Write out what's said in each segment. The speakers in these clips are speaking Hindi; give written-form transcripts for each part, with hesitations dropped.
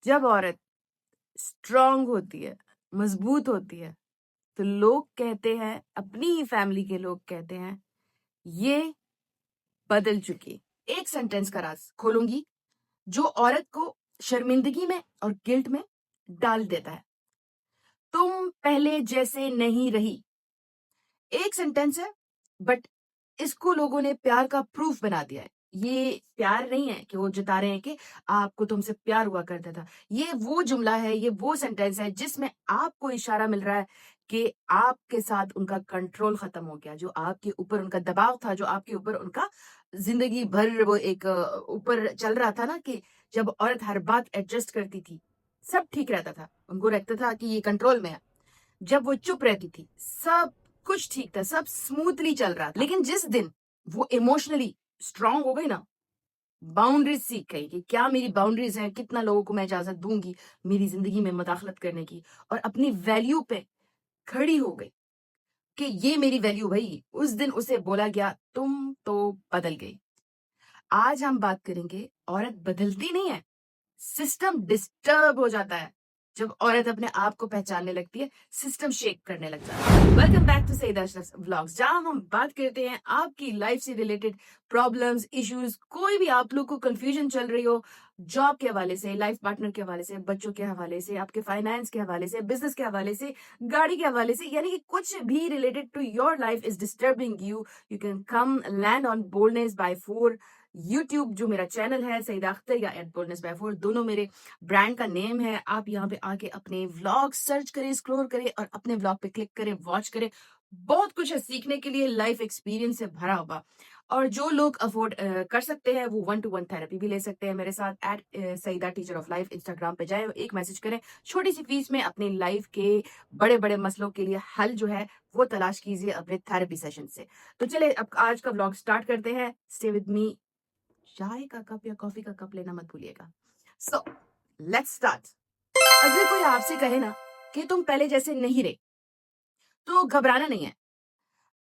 जब औरत स्ट्रांग होती है, मजबूत होती है, तो लोग कहते हैं, अपनी ही फैमिली के लोग कहते हैं, ये बदल चुकी। एक सेंटेंस का राज खोलूंगी जो औरत को शर्मिंदगी में और गिल्ट में डाल देता है। तुम पहले जैसे नहीं रही। एक सेंटेंस है, बट इसको लोगों ने प्यार का प्रूफ बना दिया है। ये प्यार नहीं है कि वो जता रहे हैं कि आपको तुमसे प्यार हुआ करता था। ये वो जुमला है, ये वो सेंटेंस है जिसमें आपको इशारा मिल रहा है कि आपके साथ उनका कंट्रोल खत्म हो गया, जो आपके ऊपर उनका दबाव था, जो आपके ऊपर उनका जिंदगी भर वो एक ऊपर चल रहा था ना, कि जब औरत हर बात एडजस्ट करती थी, सब ठीक रहता था, उनको लगता था कि ये कंट्रोल में है। जब वो चुप रहती थी, सब कुछ ठीक था, सब स्मूथली चल रहा था। लेकिन जिस दिन वो इमोशनली स्ट्रांग हो गई ना, बाउंड्रीज सीख गई कि क्या मेरी बाउंड्रीज है, कितना लोगों को मैं इजाजत दूंगी मेरी जिंदगी में मदाखलत करने की, और अपनी वैल्यू पे खड़ी हो गई कि ये मेरी वैल्यू भाई। उस दिन उसे बोला गया, तुम तो बदल गई। आज हम बात करेंगे, औरत बदलती नहीं है, सिस्टम डिस्टर्ब हो जाता है। जब औरत अपने आप को पहचानने लगती है, सिस्टम शेक करने लग जाता है। Welcome back to Saida Ashraf vlogs, जहां हम बात करते हैं आपकी लाइफ से रिलेटेड प्रॉब्लम्स, इश्यूज, कोई भी आप लोग को कंफ्यूजन चल रही हो, जॉब के हवाले से, लाइफ पार्टनर के हवाले से, बच्चों के हवाले से, आपके फाइनेंस के हवाले से, बिजनेस के हवाले से, गाड़ी के हवाले से, यानी कि कुछ भी related to your life is disturbing you, you can come land on boldness by 4 YouTube, जो मेरा चैनल है सईदा अख्तर या बोल्डनेस बाय 4, दोनों मेरे ब्रांड का नेम है। आप यहाँ पे आके अपने व्लॉग सर्च करें, स्क्रॉल करें और अपने व्लॉग पे क्लिक करें, वॉच करें। बहुत कुछ है सीखने के लिए, लाइफ एक्सपीरियंस से भरा हुआ। और जो लोग अफोर्ड कर सकते हैं वो 1-to-1 थेरेपी भी ले सकते हैं मेरे साथ। Saida teacher of life Instagram पे जाए, एक मैसेज करें, छोटी सी फीस में अपनी लाइफ के बड़े बड़े मसलों के लिए हल जो है वो तलाश कीजिए अपने थेरेपी सेशन से। तो चले अब आज का व्लॉग स्टार्ट करते हैं। Stay with me. चाय का कप या कॉफी का कप लेना मत भूलिएगा। So let's start. अगर कोई आपसे कहे ना कि तुम पहले जैसे नहीं रहे, तो घबराना नहीं है।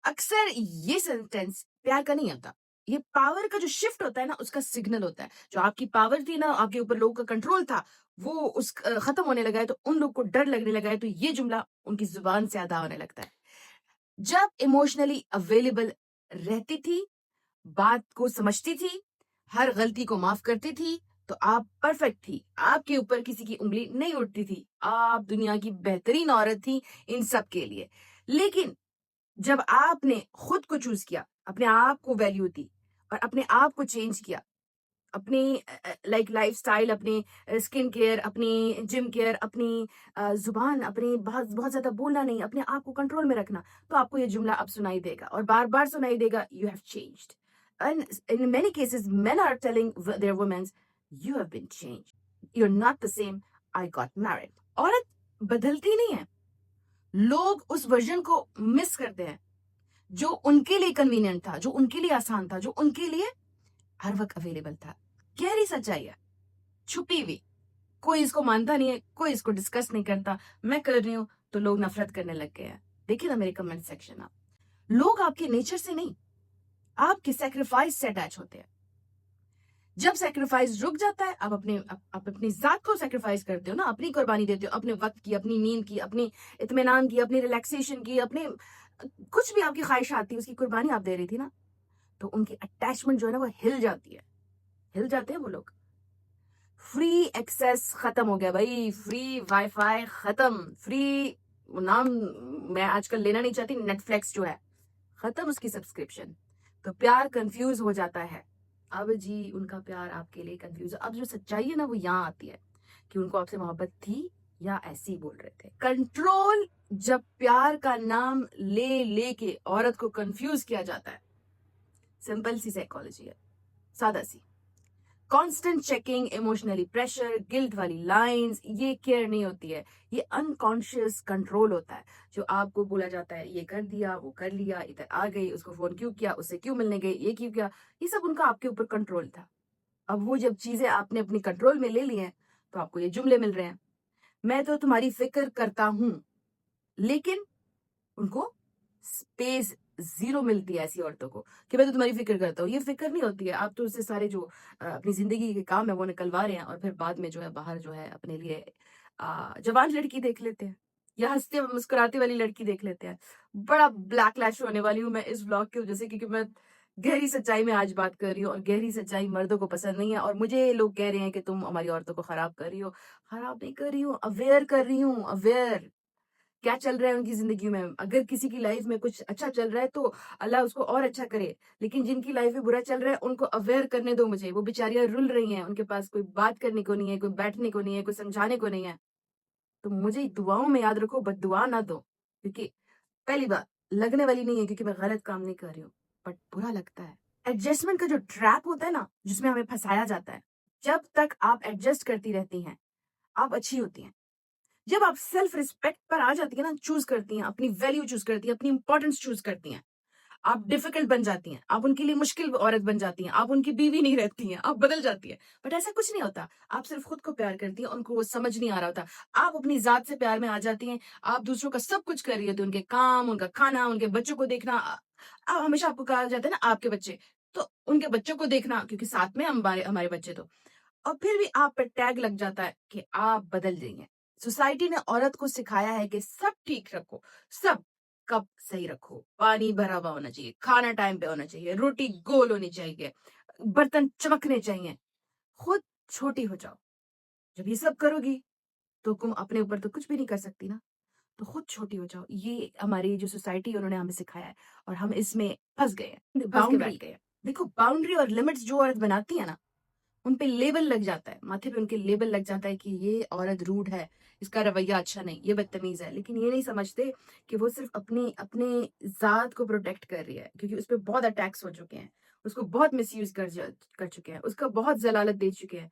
अक्सर ये सेंटेंस प्यार का नहीं होता, ये पावर का जो शिफ्ट होता है ना, उसका सिग्नल होता है। जो आपकी पावर थी ना, आपके ऊपर लोगों का कंट्रोल था, वो उस खत्म होने लगा है, तो उन लोग को डर लगने लगा है, तो ये जुमला उनकी जुबान से अदा होने लगता है। जब इमोशनली अवेलेबल रहती थी, बात को समझती थी, हर गलती को माफ करती थी, तो आप परफेक्ट थी। आपके ऊपर किसी की उंगली नहीं उठती थी। आप दुनिया की बेहतरीन औरत थी इन सब के लिए। लेकिन जब आपने खुद को चूज किया, अपने आप को वैल्यू दी और अपने आप को चेंज किया, अपनी लाइफ स्टाइल, अपनी स्किन केयर, अपनी जिम केयर, अपनी जुबान, अपनी बहुत बहुत ज्यादा बोलना नहीं, अपने आप को कंट्रोल में रखना, तो आपको ये जुमला अब सुनाई देगा और बार बार सुनाई देगा, you have changed. And in many cases men are telling their womens, you have been changed, you are not the same, I got married. औरत बदलती नहीं है, लोग उस वर्जन को मिस करते हैं जो उनके लिए कन्वीनियंट था, जो उनके लिए आसान था, जो उनके लिए हर वक्त अवेलेबल था। गहरी सच्चाई है, छुपी हुई। कोई इसको मानता नहीं है, कोई इसको डिस्कस नहीं करता। मैं कर रही हूं तो लोग नफरत करने लग गए हैं। देखिए ना मेरे कमेंट सेक्शन, आप लोग आपके नेचर से नहीं, आपके सेक्रीफाइस से अटैच होते हैं। जब सेक्रीफाइस रुक जाता है, आप अपनी जात को सेक्रीफाइस करते हो ना, अपनी कुर्बानी देते हो, अपने वक्त की, अपनी नींद की, अपनी इत्मीनान की, अपनी रिलैक्सेशन की, अपने कुछ भी आपकी ख्वाहिश आती है, उसकी कुर्बानी आप दे रही थी ना, तो उनकी अटैचमेंट जो है ना वो हिल जाती है। हिल जाते हैं वो लोग। फ्री एक्सेस खत्म हो गया भाई, फ्री वाईफाई खत्म, फ्री नाम मैं आजकल लेना नहीं चाहती, नेटफ्लिक्स जो है खत्म उसकी सब्सक्रिप्शन। तो प्यार कंफ्यूज हो जाता है। अब जी उनका प्यार आपके लिए कंफ्यूज। अब जो सच्चाई है ना वो यहाँ आती है कि उनको आपसे मोहब्बत थी या ऐसे ही बोल रहे थे। कंट्रोल, जब प्यार का नाम ले लेके औरत को कंफ्यूज किया जाता है, सिंपल सी साइकोलॉजी है, सादा C. Constant checking, emotionally pressure, guilt वाली लाइंस, ये केयर नहीं होती है, ये अनकॉन्शियस कंट्रोल होता है। जो आपको बोला जाता है, ये कर दिया, वो कर लिया, इधर आ गई, उसको फोन क्यों किया, उससे क्यों मिलने गई, ये क्यों किया, ये सब उनका आपके ऊपर कंट्रोल था। अब वो जब चीजें आपने अपनी कंट्रोल में ले ली हैं, तो आपको ये जुमले मिल रहे हैं, मैं तो तुम्हारी फिक्र करता हूं। लेकिन उनको स्पेस जीरो मिलती है ऐसी औरतों को कि मैं तो तुम्हारी फिक्र करता हूँ। ये फिक्र नहीं होती है। आप तो उससे सारे जो अपनी जिंदगी के काम है वो निकलवा रहे हैं और फिर बाद में जो है बाहर जो है अपने लिए जवान लड़की देख लेते हैं या हंसते मुस्कुराती वाली लड़की देख लेते हैं। बड़ा ब्लैकलैश होने वाली हूँ मैं इस व्लॉग की वजह से, क्योंकि मैं गहरी सच्चाई में आज बात कर रही हूँ और गहरी सच्चाई मर्दों को पसंद नहीं है। और मुझे लोग कह रहे हैं कि तुम हमारी औरतों को खराब कर रही हो। खराब नहीं कर रही हूँ, अवेयर कर रही हूँ। अवेयर क्या चल रहा है उनकी जिंदगी में। अगर किसी की लाइफ में कुछ अच्छा चल रहा है तो अल्लाह उसको और अच्छा करे, लेकिन जिनकी लाइफ में बुरा चल रहा है उनको अवेयर करने दो मुझे। वो बेचारियां रुल रही हैं, उनके पास कोई बात करने को नहीं है, कोई बैठने को नहीं है, कोई समझाने को नहीं है। तो मुझे दुआओं में याद रखो, बददुआ ना दो। क्योंकि पहली बात लगने वाली नहीं है, क्योंकि मैं गलत काम नहीं कर रही हूँ, बट बुरा लगता है। एडजस्टमेंट का जो ट्रैप होता है ना, जिसमें हमें फंसाया जाता है, जब तक आप एडजस्ट करती रहती हैं आप अच्छी होती हैं। जब आप सेल्फ रिस्पेक्ट पर आ जाती है ना, चूज करती हैं, अपनी वैल्यू चूज करती हैं, अपनी इंपॉर्टेंस चूज करती हैं, आप डिफिकल्ट बन जाती हैं, आप उनके लिए मुश्किल औरत बन जाती हैं, आप उनकी बीवी नहीं रहती हैं, आप बदल जाती हैं। बट ऐसा कुछ नहीं होता। आप सिर्फ खुद को प्यार करती हैं, उनको वो समझ नहीं आ रहा होता। आप अपनी जात से प्यार में आ जाती हैं, आप दूसरों का सब कुछ कर रही होती हैं, उनके काम, उनका खाना, उनके बच्चों को देखना। हमेशा आपको कहा जाता है ना आपके बच्चे, तो उनके बच्चों को देखना, क्योंकि साथ में हमारे हमारे बच्चे तो। और फिर भी आप पे टैग लग जाता है कि आप बदल रही हैं। सोसाइटी ने औरत को सिखाया है कि सब ठीक रखो, सब कप सही रखो, पानी भरा हुआ होना चाहिए, खाना टाइम पे होना चाहिए, रोटी गोल होनी चाहिए, बर्तन चमकने चाहिए। खुद छोटी हो जाओ। जब ये सब करोगी तो तुम अपने ऊपर तो कुछ भी नहीं कर सकती ना। तो खुद छोटी हो जाओ। ये हमारी जो सोसाइटी है उन्होंने हमें सिखाया है और हम इसमें फंस गए हैं, फंस के बाउंड्री बैठ गए हैं। देखो, बाउंड्री और लिमिट्स जो औरत बनाती है ना, उन पे लेबल लग जाता है, माथे पे उनके लेबल लग जाता है कि ये औरत रूड है, इसका रवैया अच्छा नहीं, ये बदतमीज है। लेकिन ये नहीं समझते कि वो सिर्फ अपनी अपने जात को प्रोटेक्ट कर रही है, क्योंकि उस पर बहुत अटैक्स हो चुके हैं, उसको बहुत मिसयूज कर चुके हैं, उसका बहुत जलालत दे चुके हैं।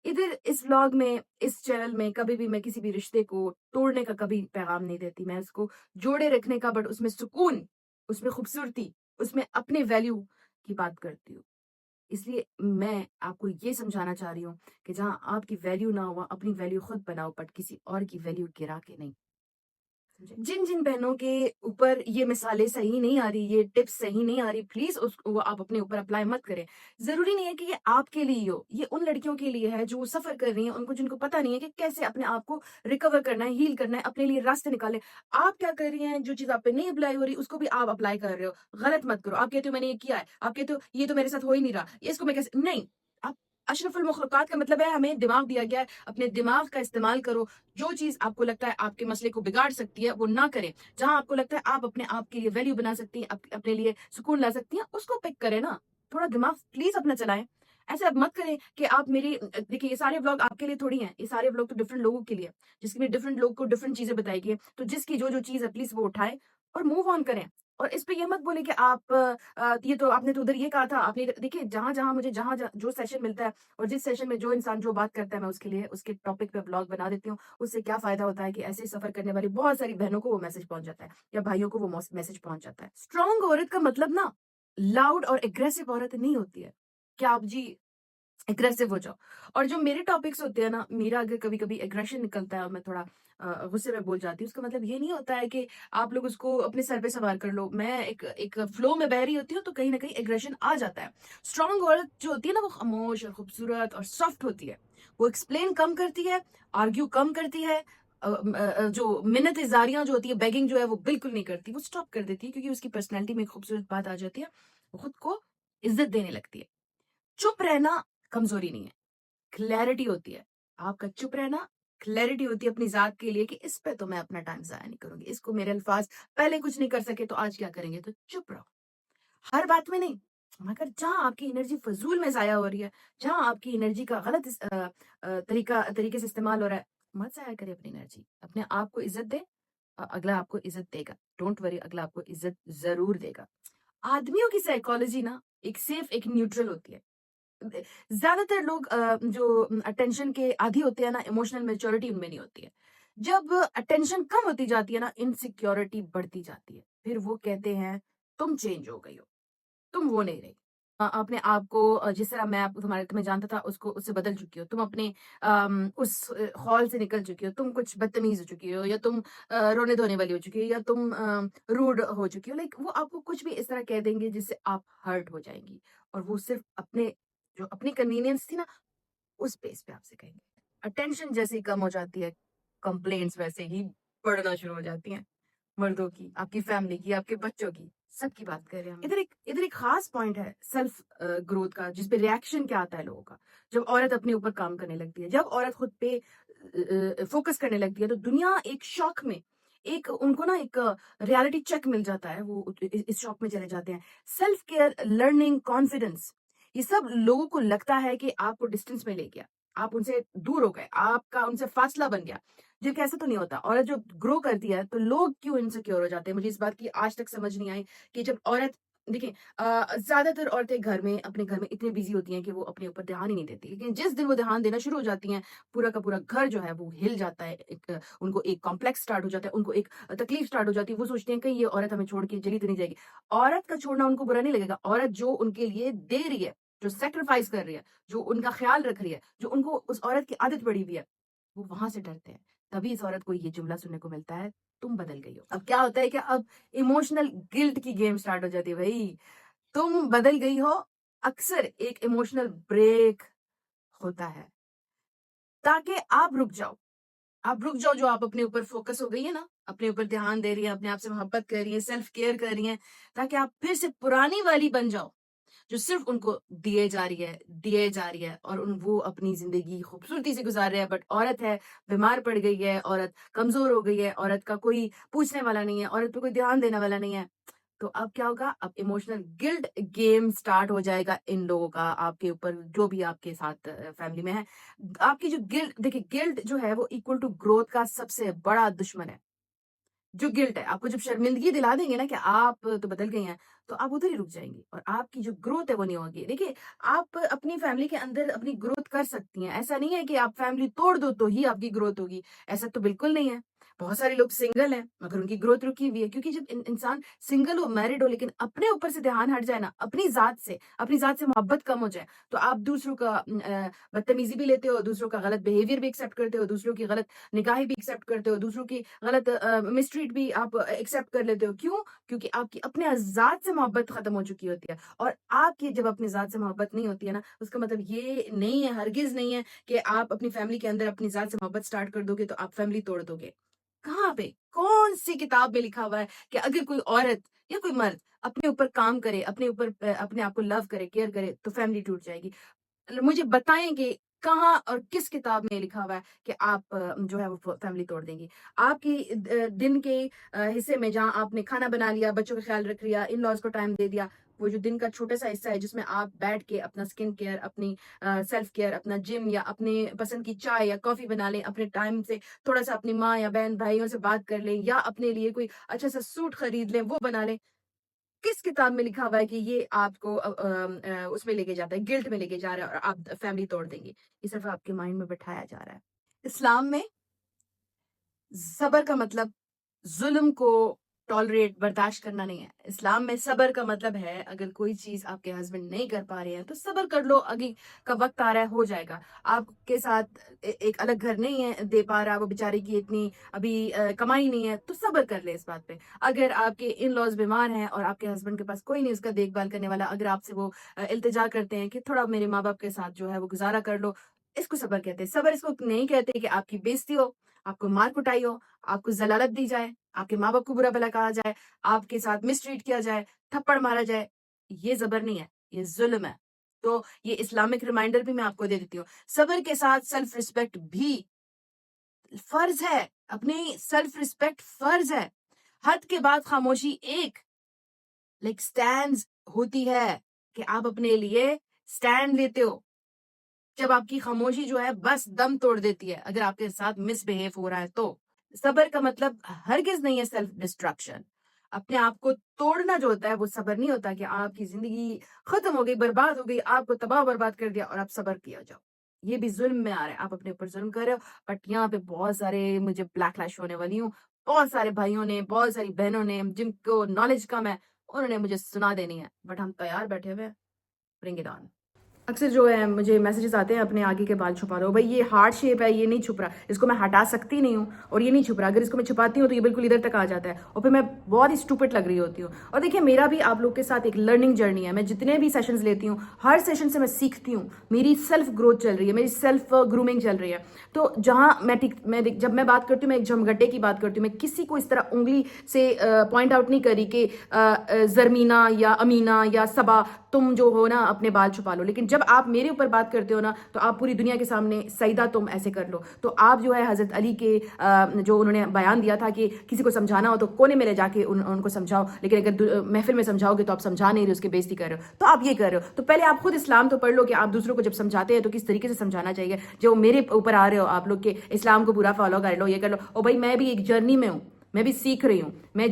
इधर इस व्लॉग में, इस चैनल में कभी भी मैं किसी भी रिश्ते को तोड़ने का कभी पैगाम नहीं देती। मैं उसको जोड़े रखने का, बट उसमें सुकून, उसमें खूबसूरती, उसमें अपने वैल्यू की बात करती हूँ। इसलिए मैं आपको ये समझाना चाह रही हूँ कि जहाँ आपकी वैल्यू ना हो, अपनी वैल्यू खुद बनाओ, बट किसी और की वैल्यू गिरा के नहीं। जिन जिन बहनों के ऊपर ये मिसालें सही नहीं आ रही, ये टिप्स सही नहीं आ रही, प्लीज उसको आप अपने ऊपर अप्लाई मत करें। जरूरी नहीं है कि ये आपके लिए ही हो, ये उन लड़कियों के लिए है जो सफर कर रही हैं, उनको जिनको पता नहीं है कि कैसे अपने आप को रिकवर करना है, हील करना है, अपने लिए रास्ते निकाले। आप क्या कर रही हैं, जो चीज आप पे नहीं अप्लाई हो रही उसको भी आप अप्लाई कर रहे हो, गलत मत करो। आप कहते हो मैंने ये किया है, आप कहते हो ये तो मेरे साथ हो ही नहीं रहा, इसको मैं कैसे, नहीं। आप अशरफुल मखलूकात का मतलब है हमें दिमाग दिया गया है, अपने दिमाग का इस्तेमाल करो। जो चीज आपको लगता है आपके मसले को बिगाड़ सकती है वो ना करें। जहां आपको लगता है आप अपने आप के लिए वैल्यू बना सकती हैं, अपने लिए सुकून ला सकती हैं, उसको पिक करें ना। थोड़ा दिमाग प्लीज अपना चलाएं। ऐसे अब मत करें कि आप मेरी, देखिए ये सारे व्लॉग आपके लिए थोड़ी हैं, ये सारे व्लॉग तो डिफरेंट लोगों के लिए, जिसके लिए डिफरेंट लोग को डिफरेंट चीजें बताई गई है। तो जिसकी जो जो चीज है प्लीज वो उठाएं और मूव ऑन करें। और इस पे ये मत बोले कि आप ये तो आपने तो उधर ये कहा था, आपने देखिए जहां जहां मुझे जहां जो सेशन मिलता है और जिस सेशन में जो इंसान जो बात करता है, मैं उसके लिए उसके टॉपिक पे ब्लॉग बना देती हूँ। उससे क्या फायदा होता है कि ऐसे सफर करने वाली बहुत सारी बहनों को वो मैसेज पहुंच जाता है या भाइयों को वो मैसेज पहुंच जाता है। स्ट्रांग औरत का मतलब ना लाउड और एग्रेसिव औरत नहीं होती है। क्या आप जी एग्रेसिव हो जाओ। और जो मेरे टॉपिक्स होते हैं ना, मेरा अगर कभी कभी एग्रेशन निकलता है और मैं थोड़ा गुस्से में बोल जाती हूँ, उसका मतलब ये नहीं होता है कि आप लोग उसको अपने सर पे सवार कर लो। मैं एक एक फ्लो में बह रही होती हूँ तो कहीं ना कहीं एग्रेशन आ जाता है। स्ट्रांग औरत जो होती है ना वो खामोश और खूबसूरत और सॉफ्ट होती है। वो एक्सप्लेन कम करती है, आर्ग्यू कम करती है। जो मिन्नत इजारियां जो होती है, बेगिंग जो है वो बिल्कुल नहीं करती, वो स्टॉप कर देती है, क्योंकि उसकी पर्सनैलिटी में एक खूबसूरत बात आ जाती है। वो खुद को इज्जत देने लगती है। चुप रहना कमजोरी नहीं है, क्लैरिटी होती है। आपका चुप रहना क्लैरिटी होती है अपनी जात के लिए कि इस पे तो मैं अपना टाइम जाया नहीं करूंगी, इसको मेरे अल्फाज पहले कुछ नहीं कर सके तो आज क्या करेंगे, तो चुप रहो। हर बात में नहीं, मगर जहां आपकी एनर्जी फजूल में जाया हो रही है, जहां आपकी एनर्जी का गलत तरीके से इस्तेमाल हो रहा है, मत जाया करें अपनी एनर्जी। अपने आप को इज्जत दे, अगला आपको इज्जत देगा। डोंट वरी, अगला आपको इज्जत जरूर देगा। आदमियों की साइकोलॉजी ना एक सेफ, एक न्यूट्रल होती है। ज्यादातर लोग जो अटेंशन के आदी होते हैं ना, इमोशनल मेच्योरिटी उनमें नहीं होती है। जब अटेंशन कम होती जाती है ना, इनसिक्योरिटी बढ़ती जाती है। फिर वो कहते हैं तुम चेंज हो गई हो, तुम वो नहीं रही। अपने आप को जिस तरह मैं आप तुम्हें जानता था उसको उससे बदल चुकी हो। तुम अपने उस हॉल से निकल चुकी हो, तुम कुछ बदतमीज़ हो चुकी हो या तुम रोने-धोने वाली हो चुकी हो या तुम रूड हो चुकी हो। लाइक वो आपको कुछ भी इस तरह कह देंगे जिससे आप हर्ट हो जाएँगी और वो सिर्फ़ अपनी कन्वीनियंस थी ना, उस बेस पे आपसे कहेंगे। अटेंशन जैसे ही कम हो जाती है, कंप्लेंट्स वैसे ही बढ़ना शुरू हो जाती हैं। मर्दों की, आपकी फैमिली की, आपके बच्चों की, सबकी बात कर रहे हैं हम। इधर एक खास पॉइंट है सेल्फ ग्रोथ का, जिस पे रिएक्शन क्या आता है लोगों का। जब औरत अपने ऊपर काम करने लगती है, जब औरत खुद पे फोकस करने लगती है, तो दुनिया एक शॉक में, एक उनको ना एक रियलिटी चेक मिल जाता है, वो इस शॉक में चले जाते हैं। सेल्फ केयर, लर्निंग, कॉन्फिडेंस, ये सब लोगों को लगता है कि आपको डिस्टेंस में ले गया, आप उनसे दूर हो गए, आपका उनसे फासला बन गया। जबकि ऐसा तो नहीं होता। औरत जो ग्रो करती है तो लोग क्यों इनसिक्योर हो जाते हैं, मुझे इस बात की आज तक समझ नहीं आई कि जब औरत, देखिए, ज्यादातर औरतें अपने घर में इतनी बिजी होती हैं कि वो अपने ऊपर ध्यान ही नहीं देती, लेकिन जिस दिन वो ध्यान देना शुरू हो जाती हैं, पूरा का पूरा घर जो है वो हिल जाता है। उनको एक कॉम्प्लेक्स स्टार्ट हो जाता है, उनको एक तकलीफ स्टार्ट हो जाती है। वो सोचते हैं कि ये औरत हमें छोड़ के चली तो नहीं जाएगी। औरत का छोड़ना उनको बुरा नहीं लगेगा। औरत जो उनके लिए दे रही है, जो सेक्रीफाइस कर रही है, जो उनका ख्याल रख रही है, जो उनको उस औरत की आदत पड़ी हुई है, वो वहां से डरते हैं। तभी इस औरत को ये जुमला सुनने को मिलता है, तुम बदल गई हो। अब क्या होता है कि अब इमोशनल गिल्ट की गेम स्टार्ट हो जाती है भाई। तुम बदल गई हो, अक्सर एक इमोशनल ब्रेक होता है ताकि आप रुक जाओ। आप रुक जाओ, जो आप अपने ऊपर फोकस हो गई है ना, अपने ऊपर ध्यान दे रही है, अपने आप से मोहब्बत कर रही है, सेल्फ केयर कर रही है, ताकि आप फिर से पुरानी वाली बन जाओ, जो सिर्फ उनको दिए जा रही है और वो अपनी जिंदगी खूबसूरती से गुजार रहे हैं। बट औरत है, बीमार पड़ गई है, औरत कमजोर हो गई है, औरत का कोई पूछने वाला नहीं है, औरत पे कोई ध्यान देने वाला नहीं है। तो अब क्या होगा, अब इमोशनल गिल्ट गेम स्टार्ट हो जाएगा इन लोगों का आपके ऊपर, जो भी आपके साथ फैमिली में है। आपकी जो गिल्ट, देखिए, गिल्ट जो है वो इक्वल टू ग्रोथ का सबसे बड़ा दुश्मन है। जो गिल्ट है, आपको जब शर्मिंदगी दिला देंगे ना कि आप तो बदल गई हैं, तो आप उधर ही रुक जाएंगी और आपकी जो ग्रोथ है वो नहीं होगी। देखिए, आप अपनी फैमिली के अंदर अपनी ग्रोथ कर सकती हैं। ऐसा नहीं है कि आप फैमिली तोड़ दो तो ही आपकी ग्रोथ होगी, ऐसा तो बिल्कुल नहीं है। बहुत सारे लोग सिंगल हैं मगर उनकी ग्रोथ रुकी हुई है, क्योंकि जब इंसान सिंगल हो, मैरिड हो, लेकिन अपने ऊपर से ध्यान हट जाए ना, अपनी जात से मोहब्बत कम हो जाए, तो आप दूसरों का बदतमीजी भी लेते हो, दूसरों का गलत बिहेवियर भी एक्सेप्ट करते हो, दूसरों की गलत निगाहें भी एक्सेप्ट करते हो, दूसरों की गलत मिसट्रीट भी आप एक्सेप्ट कर लेते हो। क्यों? क्योंकि आपकी अपने ज़ात से मोहब्बत खत्म हो चुकी होती है। और आपकी जब अपनी ज़ात से मोहब्बत नहीं होती है ना, उसका मतलब ये नहीं है, हरगिज़ नहीं है कि आप अपनी फैमिली के अंदर अपनी ज़ात से मोहब्बत स्टार्ट कर दोगे तो आप फैमिली तोड़ दोगे। कहाँ पे? कौन-सी किताब में लिखा हुआ है कि अगर कोई औरत या कोई मर्द अपने ऊपर काम करे, अपने आप को लव करे, केयर करे, तो फैमिली टूट जाएगी? मुझे बताएँ कि कहाँ और किस किताब में लिखा हुआ है कि आप जो है वो फैमिली तोड़ देंगी। आपकी दिन के हिस्से में जहाँ आपने खाना बना लिया, बच्चों का ख़्याल रख लिया, इन-लॉज़ को टाइम दे दिया, वो जो दिन का छोटा-सा हिस्सा है जिसमें आप बैठ के अपना स्किन केयर, अपनी सेल्फ केयर, अपना जिम या अपने पसंद की चाय या कॉफ़ी बना लें, अपने टाइम से थोड़ा-सा अपनी माँ या बहन-भाइयों से बात कर लें या अपने लिए कोई अच्छा-सा सूट खरीद लें, वो बना लें। किस किताब में लिखा हुआ है कि ये आपको उसमें लेके जाता है, गिल्ट में लेके जा रहा है और आप फैमिली तोड़ देंगे। ये सिर्फ़ आपके माइंड में बिठाया जा रहा है। इस्लाम में सब्र का मतलब ज़ुल्म को टॉलरेट बर्दाश्त करना नहीं है। इस्लाम में सब्र का मतलब है, अगर कोई चीज़ आपके हस्बैंड नहीं कर पा रहे हैं तो सब्र कर लो, आगे का वक़्त आ रहा है, हो जाएगा। आपके साथ एक अलग घर नहीं है दे पा रहा, वो बेचारे की इतनी अभी कमाई नहीं है, तो सब्र कर ले इस बात पे। अगर आपके इन-लॉज़ बीमार हैं और आपके हस्बैंड के पास कोई नहीं उसका देखभाल करने वाला, अगर आपसे वो इल्तिजा करते हैं कि थोड़ा मेरे माँ-बाप के साथ जो है वो गुज़ारा कर लो, इसको सब्र कहते हैं। सब्र इसको नहीं कहते कि आपकी बेइज़्ती हो, आपको मार कुटाई हो, आपको ज़लालत दी जाए, आपके माँ-बाप को बुरा-भला कहा जाए, आपके साथ मिसट्रीट किया जाए, थप्पड़ मारा जाए, ये ज़बर नहीं है, ये ज़ुल्म है। तो ये इस्लामिक रिमाइंडर भी मैं आपको दे देती हूँ। सब्र के साथ सेल्फ रिस्पेक्ट भी फ़र्ज़ है, अपनी सेल्फ रिस्पेक्ट फ़र्ज़ है। हद के बाद खामोशी एक स्टैंड्स होती है कि आप अपने लिए स्टैंड लेते हो। जब आपकी खामोशी जो है बस दम तोड़ देती है, अगर आपके साथ मिसबिहेव हो रहा है तो। सब्र का मतलब हरगिज़ नहीं है सेल्फ डिस्ट्रक्शन। अपने आप को तोड़ना जो होता है वो सब्र नहीं होता कि आपकी ज़िंदगी ख़त्म हो गई, बर्बाद हो गई, आपको तबाह-बर्बाद कर दिया और आप सब्र किए जाओ। ये भी ज़ुल्म में आ रहा है, आप अपने ऊपर ज़ुल्म कर रहे हो। बट यहाँ पे बहुत सारे मुझे बैकलैश होने वाली हूँ। बहुत सारे भाइयों ने, बहुत सारी बहनों ने जिनको नॉलेज कम है, उन्होंने मुझे सुना देनी है। बट हम तैयार बैठे हुए हैं। Bring it on. अक्सर जो है मुझे मैसेजेस आते हैं अपने आगे के बाल छुपा लो, भाई ये हार्ट शेप है, ये नहीं छुप रहा, इसको मैं हटा सकती नहीं हूँ और ये नहीं छुप रहा, अगर इसको मैं छुपाती हूँ तो ये बिल्कुल इधर तक आ जाता है और फिर मैं बहुत ही स्टूपिड लग रही होती हूँ। और देखिए मेरा भी आप लोग के साथ एक लर्निंग जर्नी है, मैं जितने भी सेशंस लेती हूँ हर सेशन से मैं सीखती हूँ, मेरी सेल्फ ग्रोथ चल रही है, मेरी सेल्फ ग्रूमिंग चल रही है। तो जहाँ मैं जब मैं बात करती हूँ, मैं एक झमगड्डे की बात करती हूँ, मैं किसी को इस तरह उंगली से पॉइंट आउट नहीं करी कि जरमीना या अमीना या सबा तुम जो हो ना अपने बाल छुपा लो, लेकिन जब आप मेरे ऊपर बात करते हो ना तो आप पूरी दुनिया के सामने सईदा तुम ऐसे कर लो। तो आप जो है हजरत अली के जो उन्होंने बयान दिया था कि किसी को समझाना हो तो कोने में ले जाके उनको समझाओ, लेकिन अगर महफिल में समझाओगे तो आप समझा नहीं रहे, उसकी बेइज्जती कर रहे हो, तो आप ये कर रहे हो। तो पहले आप खुद इस्लाम तो पढ़ लो कि आप दूसरों को जब समझाते हैं तो किस तरीके से समझाना चाहिए। जो मेरे ऊपर आ रहे हो आप लोग के इस्लाम को पूरा फॉलो कर लो, ये कर लो, और भाई मैं भी एक जर्नी में हूँ, मैं भी सीख रही हूँ, मैं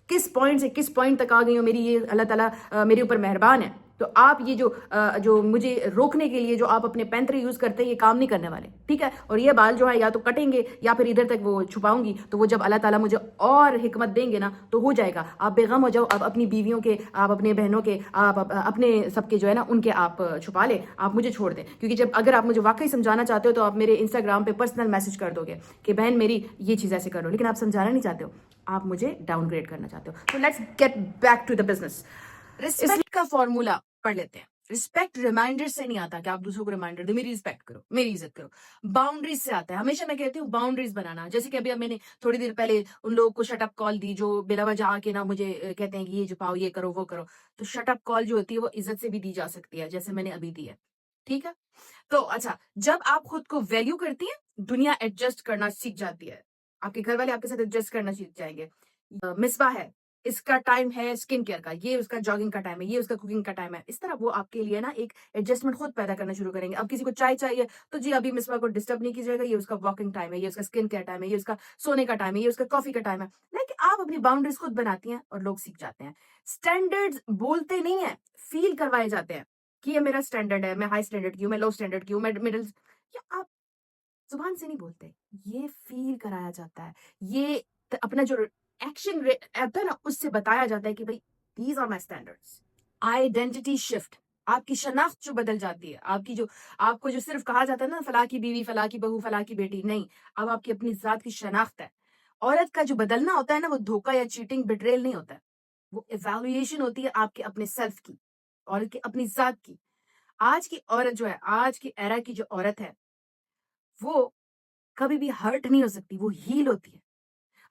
किस पॉइंट से किस पॉइंट तक आ गई हूँ, मेरी ये अल्लाह ताला मेरे ऊपर मेहरबान है। तो आप ये जो मुझे रोकने के लिए जो आप अपने पैंतरे यूज करते हैं ये काम नहीं करने वाले, ठीक है। और ये बाल जो है या तो कटेंगे या फिर इधर तक वो छुपाऊंगी, तो वो जब अल्लाह ताला मुझे और हिकमत देंगे ना तो हो जाएगा। आप बेगम हो जाओ, आप अपनी बीवियों के, आप अपने बहनों के, आप अपने सबके जो है ना उनके आप छुपा ले, आप मुझे छोड़ दें। क्योंकि जब अगर आप मुझे वाकई समझाना चाहते हो तो आप मेरे इंस्टाग्राम पे पर्सनल मैसेज कर दोगे कि बहन मेरी ये चीज़ ऐसे कर लो, लेकिन आप समझाना नहीं चाहते हो, आप मुझे डाउनग्रेड करना चाहते हो। तो let's get back to the business. Respect का फॉर्मूला पढ़ लेते हैं। रिस्पेक्ट रिमाइंडर से नहीं आता कि आप दूसरों को रिमाइंडर दो मेरी रिस्पेक्ट करो, मेरी इज्जत करो, बाउंड्रीज से आता है। हमेशा मैं कहती हूँ बाउंड्रीज बनाना। जैसे कि अभी अब मैंने थोड़ी देर पहले उन लोगों को शट अप कॉल दी जो बिला वजह आके ना मुझे कहते हैं कि ये छुपाओ, ये करो, वो करो। तो शट अप कॉल जो होती है वो इज्जत से भी दी जा सकती है, जैसे मैंने अभी दी है, ठीक है। तो अच्छा, जब आप खुद को वैल्यू करती है दुनिया एडजस्ट करना सीख जाती है, आपके घर वाले आपके साथ एडजस्ट करना सीख जाएंगे। मिसबा है, इसका टाइम है स्किन केयर का, ये उसका जॉगिंग का टाइम है, ये उसका कुकिंग का टाइम है, इस तरह वो आपके लिए ना एक एडजस्टमेंट खुद पैदा करना शुरू करेंगे। अब किसी को चाय चाहिए तो जी अभी मिसबा को डिस्टर्ब नहीं कीजिएगा, ये उसका वॉकिंग टाइम है, ये उसका स्किन केयर टाइम है, ये उसका सोने का टाइम है, ये उसका कॉफी का टाइम है। लेकिन आप अपनी बाउंड्रीज खुद बनाती हैं और लोग सीख जाते हैं। स्टैंडर्ड्स बोलते नहीं है, फील करवाए जाते हैं कि ये मेरा स्टैंडर्ड है, मैं हाई स्टैंडर्ड की हूँ, मैं लो स्टैंडर्ड की हूँ, मैं मिडिल। या आप जुबान से नहीं बोलते, ये फील कराया जाता है, ये अपना जो एक्शन रहता है ना उससे बताया जाता है कि भाई these are my standards. Identity shift, आपकी शनाख्त जो बदल जाती है, आपकी जो, आपको जो सिर्फ कहा जाता है ना फला की बीवी, फला की बहू, फला की बेटी, नहीं, अब आपकी अपनी जात की शनाख्त है। औरत का जो बदलना होता है ना वो धोखा या चीटिंग बिट्रेल नहीं होता है, वो इवैल्यूएशन होती है आपके अपने सेल्फ की, औरत की अपनी जात की। आज की औरत जो है, आज की एरा की जो औरत है, वो कभी भी हर्ट नहीं हो सकती, वो हील होती है।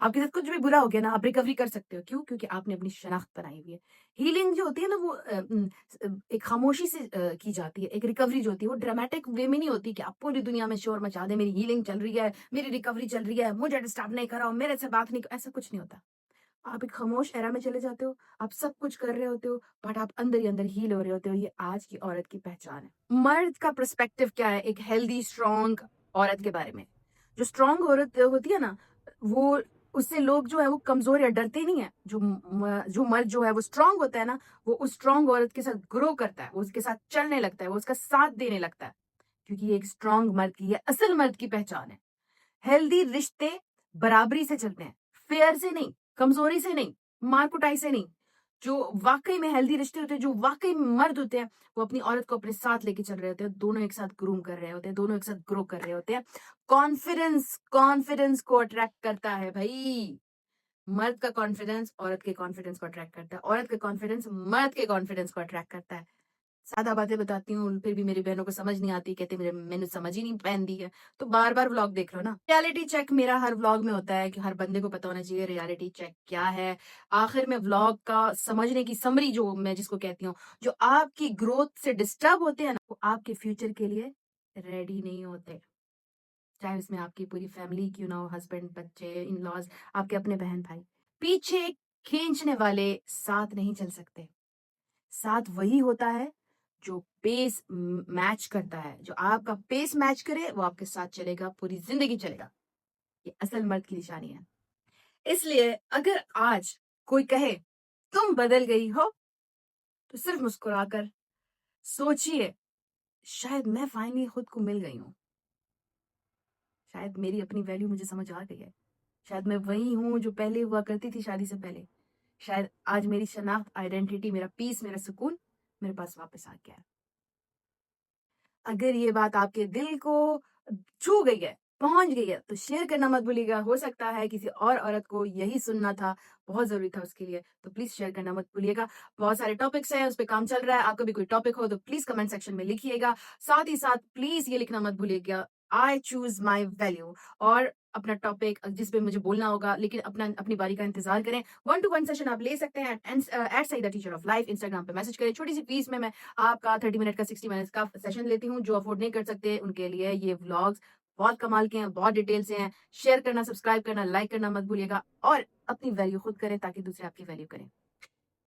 आपके साथ कुछ भी बुरा हो गया ना, आप रिकवरी कर सकते हो। क्यों? क्योंकि आपने अपनी शनाख्त बनाई हुई है। हीलिंग जो होती है ना वो एक खामोशी से की जाती है। एक रिकवरी जो होती है वो ड्रामेटिक वे में नहीं होती कि आप पूरी दुनिया में शोर मचा दें, मेरी हीलिंग चल रही है, मेरी रिकवरी चल रही है, मुझे डिस्टर्ब नहीं करो, मेरे से बात नहीं करो, ऐसा कुछ नहीं होता। आप एक खामोश एरा में चले जाते हो, आप सब कुछ कर रहे होते हो, बट आप अंदर ही अंदर हील हो रहे होते हो। ये आज की औरत की पहचान है। मर्द का पर्सपेक्टिव क्या है एक हेल्दी स्ट्रॉन्ग औरत के बारे में? जो स्ट्रॉन्ग औरत होती है ना, वो, उससे लोग जो है वो कमजोर या डरते नहीं है। जो मर्द जो है वो स्ट्रांग होता है ना, वो उस स्ट्रांग औरत के साथ ग्रो करता है, वो उसके साथ चलने लगता है, वो उसका साथ देने लगता है, क्योंकि ये एक स्ट्रांग मर्द की, ये असल मर्द की पहचान है। हेल्दी रिश्ते बराबरी से चलते हैं, फेयर से नहीं, कमजोरी से नहीं, मार कुटाई से नहीं। जो वाकई में हेल्दी रिश्ते होते हैं, जो वाकई में मर्द होते हैं, वो अपनी औरत को अपने साथ लेके चल रहे होते हैं, दोनों एक साथ ग्रूम कर रहे होते हैं, दोनों एक साथ ग्रो कर रहे होते हैं। कॉन्फिडेंस, कॉन्फिडेंस को अट्रैक्ट करता है भाई। मर्द का कॉन्फिडेंस औरत के कॉन्फिडेंस को अट्रैक्ट करता है, औरत का कॉन्फिडेंस मर्द के कॉन्फिडेंस को अट्रैक्ट करता है। सादा बातें बताती हूँ फिर भी मेरी बहनों को समझ नहीं आती, कहते मेरे मैंने समझ ही नहीं पहन दी है। तो बार बार व्लॉग देख लो ना। रियलिटी चेक मेरा हर व्लॉग में होता है कि हर बंदे को पता होना चाहिए रियलिटी चेक क्या है। आखिर में व्लॉग का समझने की समरी जो मैं जिसको कहती हूँ, जो आपकी ग्रोथ से डिस्टर्ब होते हैं ना, वो आपके फ्यूचर के लिए रेडी नहीं होते। चाहे उसमें आपकी पूरी फैमिली क्यों ना हो, हस्बैंड, बच्चे, इन लॉज, आपके अपने बहन भाई। पीछे खींचने वाले साथ नहीं चल सकते। साथ वही होता है जो पेस मैच करता है। जो आपका पेस मैच करे वो आपके साथ चलेगा, पूरी जिंदगी चलेगा। ये असल मर्द की निशानी है। इसलिए अगर आज कोई कहे तुम बदल गई हो, तो सिर्फ मुस्कुराकर सोचिए, शायद मैं फाइनली खुद को मिल गई हूँ, शायद मेरी अपनी वैल्यू मुझे समझ आ गई है, शायद मैं वही हूँ जो पहले हुआ करती थी शादी से पहले। शायद आज मेरी शनाख्त, आइडेंटिटी, मेरा पीस, मेरा सुकून मेरे पास वापस आ गया है। अगर ये बात आपके दिल को छू गई है, पहुंच गई है, तो शेयर करना मत भूलिएगा। हो सकता है किसी और औरत को यही सुनना था, बहुत जरूरी था उसके लिए, तो प्लीज शेयर करना मत भूलिएगा। बहुत सारे टॉपिक्स हैं, उस पर काम चल रहा है। आपका भी कोई टॉपिक हो तो प्लीज कमेंट सेक्शन में लिखिएगा। साथ ही साथ प्लीज ये लिखना मत भूलिएगा, आई चूज माई वैल्यू, और अपना टॉपिक जिस पे मुझे बोलना होगा, लेकिन अपनी बारी का इंतजार करें। 1-to-1 सेशन आप ले सकते हैं at Saida teacher of life, Instagram पे मैसेज करें। छोटी सी फीस में मैं आपका 30 मिनट का 60 मिनट का सेशन लेती हूँ। जो अफोर्ड नहीं कर सकते उनके लिए ये व्लॉग्स बहुत कमाल के हैं, बहुत डिटेल से हैं। शेयर करना, सब्सक्राइब करना, लाइक करना मत भूलिएगा, और अपनी वैल्यू खुद करें ताकि दूसरे आपकी वैल्यू करें।